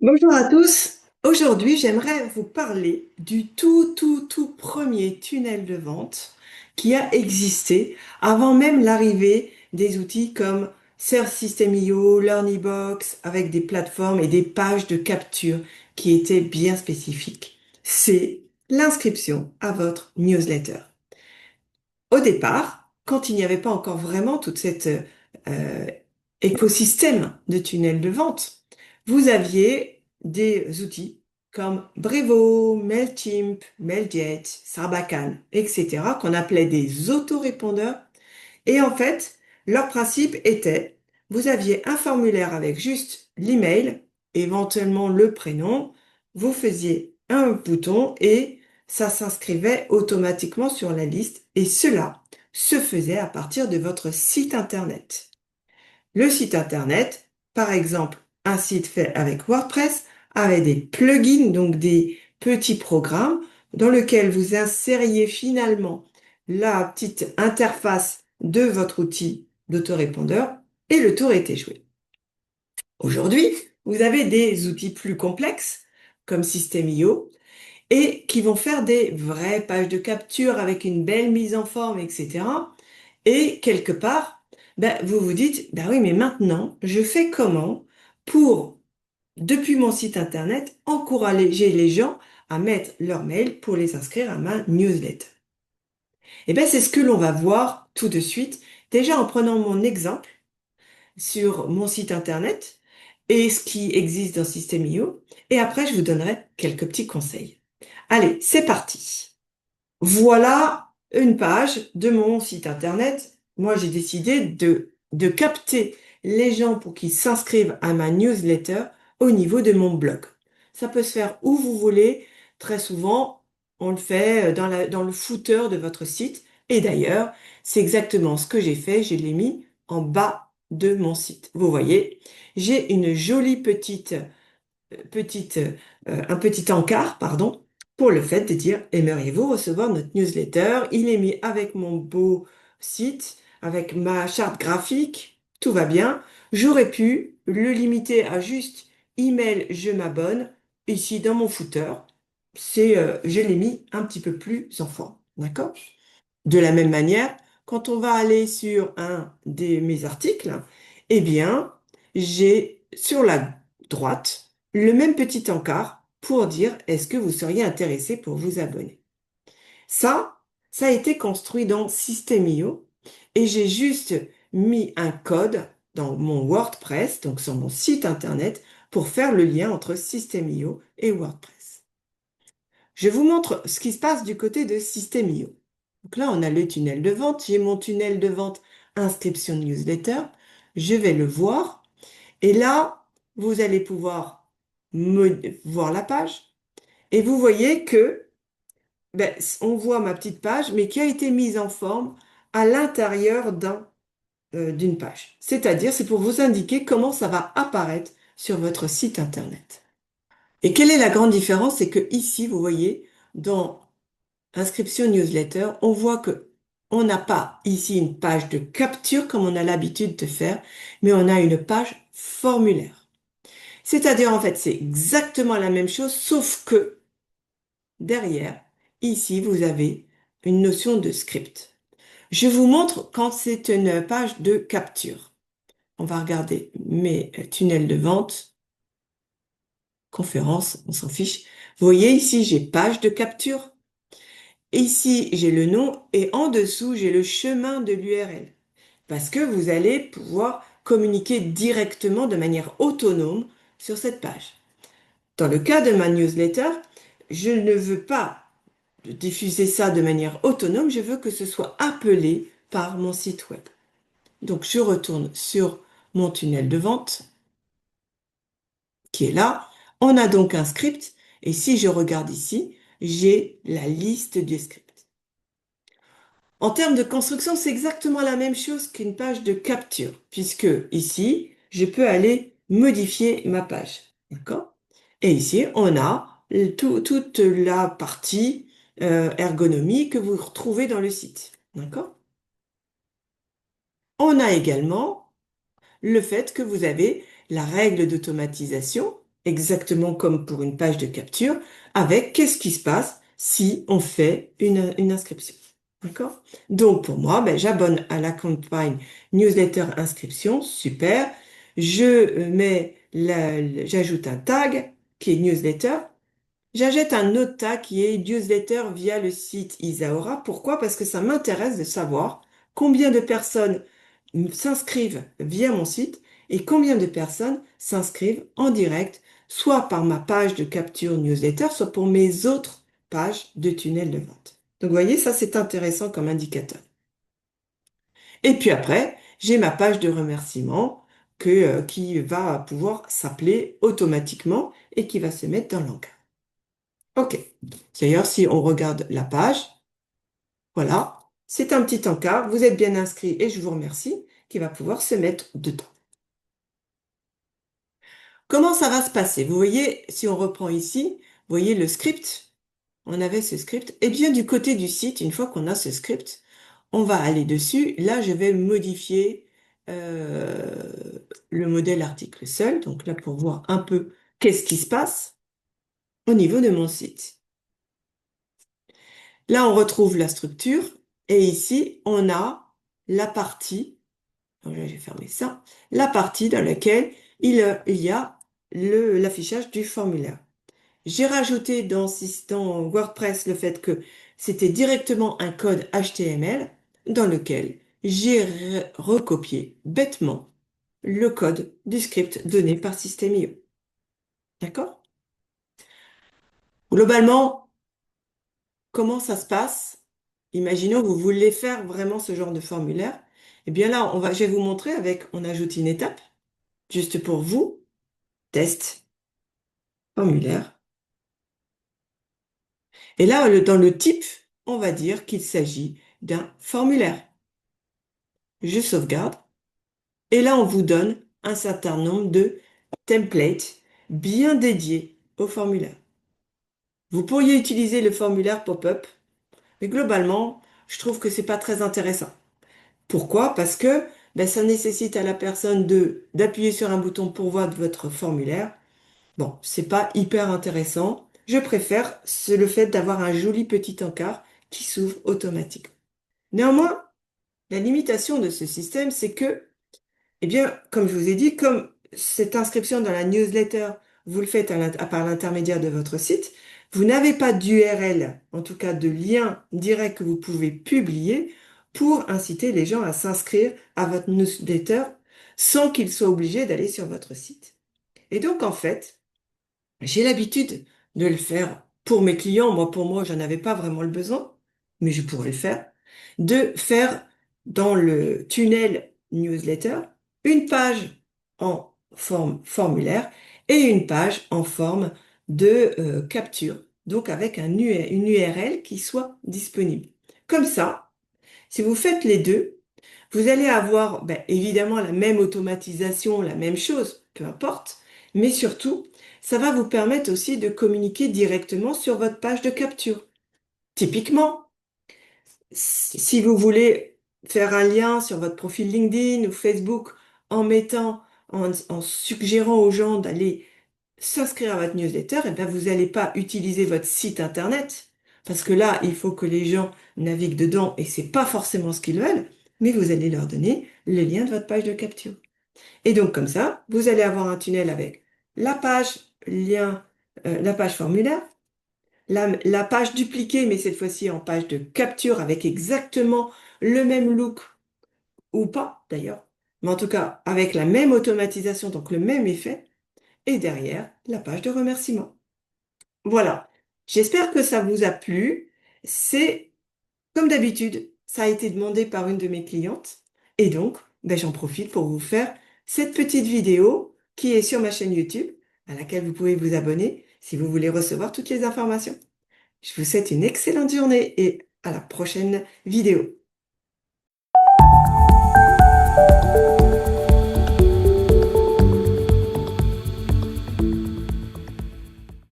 Bonjour à tous. Aujourd'hui, j'aimerais vous parler du tout premier tunnel de vente qui a existé avant même l'arrivée des outils comme Search System.io, LearnyBox, avec des plateformes et des pages de capture qui étaient bien spécifiques. C'est l'inscription à votre newsletter. Au départ, quand il n'y avait pas encore vraiment toute cette euh, écosystème de tunnels de vente, vous aviez des outils comme Brevo, Mailchimp, Mailjet, Sarbacane, etc., qu'on appelait des autorépondeurs. Et en fait, leur principe était, vous aviez un formulaire avec juste l'email, éventuellement le prénom, vous faisiez un bouton et ça s'inscrivait automatiquement sur la liste et cela se faisait à partir de votre site internet. Le site internet, par exemple, un site fait avec WordPress, avait des plugins, donc des petits programmes dans lesquels vous insériez finalement la petite interface de votre outil d'autorépondeur et le tour était joué. Aujourd'hui, vous avez des outils plus complexes comme System.io et qui vont faire des vraies pages de capture avec une belle mise en forme, etc. Et quelque part, vous vous dites, oui, mais maintenant, je fais comment pour, depuis mon site internet, encourager les gens à mettre leur mail pour les inscrire à ma newsletter? C'est ce que l'on va voir tout de suite, déjà en prenant mon exemple sur mon site internet et ce qui existe dans System.io, et après, je vous donnerai quelques petits conseils. Allez, c'est parti. Voilà une page de mon site internet. Moi, j'ai décidé de capter les gens pour qu'ils s'inscrivent à ma newsletter au niveau de mon blog. Ça peut se faire où vous voulez. Très souvent, on le fait dans le footer de votre site. Et d'ailleurs, c'est exactement ce que j'ai fait. Je l'ai mis en bas de mon site. Vous voyez, j'ai une jolie un petit encart, pardon, pour le fait de dire aimeriez-vous recevoir notre newsletter? Il est mis avec mon beau site, avec ma charte graphique, tout va bien. J'aurais pu le limiter à juste email, je m'abonne. Ici, dans mon footer, je l'ai mis un petit peu plus en forme, d'accord? De la même manière, quand on va aller sur un de mes articles, eh bien, j'ai sur la droite le même petit encart pour dire est-ce que vous seriez intéressé pour vous abonner. Ça, ça a été construit dans System.io et j'ai juste mis un code dans mon WordPress, donc sur mon site internet, pour faire le lien entre System.io et WordPress. Je vous montre ce qui se passe du côté de System.io. Donc là, on a le tunnel de vente. J'ai mon tunnel de vente inscription newsletter. Je vais le voir. Et là, vous allez pouvoir voir la page. Et vous voyez que on voit ma petite page, mais qui a été mise en forme à l'intérieur d'une page. C'est-à-dire, c'est pour vous indiquer comment ça va apparaître sur votre site internet. Et quelle est la grande différence? C'est que ici, vous voyez, dans inscription newsletter, on voit que on n'a pas ici une page de capture comme on a l'habitude de faire, mais on a une page formulaire. C'est-à-dire, en fait, c'est exactement la même chose, sauf que derrière, ici, vous avez une notion de script. Je vous montre quand c'est une page de capture. On va regarder mes tunnels de vente, conférences, on s'en fiche. Vous voyez ici, j'ai page de capture. Ici, j'ai le nom et en dessous, j'ai le chemin de l'URL. Parce que vous allez pouvoir communiquer directement de manière autonome sur cette page. Dans le cas de ma newsletter, je ne veux pas diffuser ça de manière autonome, je veux que ce soit appelé par mon site web. Donc je retourne sur mon tunnel de vente qui est là. On a donc un script et si je regarde ici, j'ai la liste du script. En termes de construction, c'est exactement la même chose qu'une page de capture, puisque ici, je peux aller modifier ma page. D'accord? Et ici, on a toute la partie ergonomie que vous retrouvez dans le site. D'accord? On a également le fait que vous avez la règle d'automatisation exactement comme pour une page de capture, avec qu'est-ce qui se passe si on fait une inscription. D'accord? Donc pour moi, ben, j'abonne à la campagne newsletter inscription, super. Je j'ajoute un tag qui est newsletter. J'ajoute un autre tag qui est newsletter via le site Isaora. Pourquoi? Parce que ça m'intéresse de savoir combien de personnes s'inscrivent via mon site et combien de personnes s'inscrivent en direct, soit par ma page de capture newsletter, soit pour mes autres pages de tunnel de vente. Donc, vous voyez, ça, c'est intéressant comme indicateur. Et puis après, j'ai ma page de remerciement qui va pouvoir s'appeler automatiquement et qui va se mettre dans l'encart. OK. D'ailleurs, si on regarde la page, voilà, c'est un petit encart. Vous êtes bien inscrit et je vous remercie qui va pouvoir se mettre dedans. Comment ça va se passer? Vous voyez, si on reprend ici, vous voyez le script. On avait ce script. Et bien du côté du site, une fois qu'on a ce script, on va aller dessus. Là, je vais modifier euh, le modèle article seul. Donc là, pour voir un peu qu'est-ce qui se passe au niveau de mon site. Là, on retrouve la structure. Et ici, on a la partie, donc là, j'ai fermé ça, la partie dans laquelle il y a l'affichage du formulaire. J'ai rajouté dans WordPress le fait que c'était directement un code HTML dans lequel j'ai recopié bêtement le code du script donné par System.io. D'accord? Globalement, comment ça se passe? Imaginons que vous voulez faire vraiment ce genre de formulaire. Eh bien là, je vais vous montrer on ajoute une étape, juste pour vous, test, formulaire. Et là, dans le type, on va dire qu'il s'agit d'un formulaire. Je sauvegarde. Et là, on vous donne un certain nombre de templates bien dédiés au formulaire. Vous pourriez utiliser le formulaire pop-up, mais globalement, je trouve que c'est pas très intéressant. Pourquoi? Parce que ben, ça nécessite à la personne d'appuyer sur un bouton pour voir votre formulaire. Bon, c'est pas hyper intéressant. Je préfère le fait d'avoir un joli petit encart qui s'ouvre automatiquement. Néanmoins, la limitation de ce système, c'est que eh bien, comme je vous ai dit, comme cette inscription dans la newsletter, vous le faites par l'intermédiaire de votre site, vous n'avez pas d'URL, en tout cas de lien direct que vous pouvez publier pour inciter les gens à s'inscrire à votre newsletter sans qu'ils soient obligés d'aller sur votre site. Et donc, en fait, j'ai l'habitude de le faire pour mes clients. Moi, pour moi, j'en avais pas vraiment le besoin, mais je pourrais le faire. De faire dans le tunnel newsletter une page en forme formulaire et une page en forme de capture. Donc avec une URL qui soit disponible. Comme ça, si vous faites les deux, vous allez avoir ben, évidemment la même automatisation, la même chose, peu importe, mais surtout, ça va vous permettre aussi de communiquer directement sur votre page de capture. Typiquement, si vous voulez faire un lien sur votre profil LinkedIn ou Facebook en suggérant aux gens d'aller s'inscrire à votre newsletter, et bien vous n'allez pas utiliser votre site internet, parce que là, il faut que les gens naviguent dedans et c'est pas forcément ce qu'ils veulent, mais vous allez leur donner le lien de votre page de capture. Et donc comme ça, vous allez avoir un tunnel avec la page lien, la page formulaire, la page dupliquée, mais cette fois-ci en page de capture avec exactement le même look ou pas d'ailleurs, mais en tout cas avec la même automatisation, donc le même effet, et derrière la page de remerciement. Voilà. J'espère que ça vous a plu. C'est comme d'habitude, ça a été demandé par une de mes clientes. Et donc, ben, j'en profite pour vous faire cette petite vidéo qui est sur ma chaîne YouTube, à laquelle vous pouvez vous abonner si vous voulez recevoir toutes les informations. Je vous souhaite une excellente journée et à la prochaine vidéo.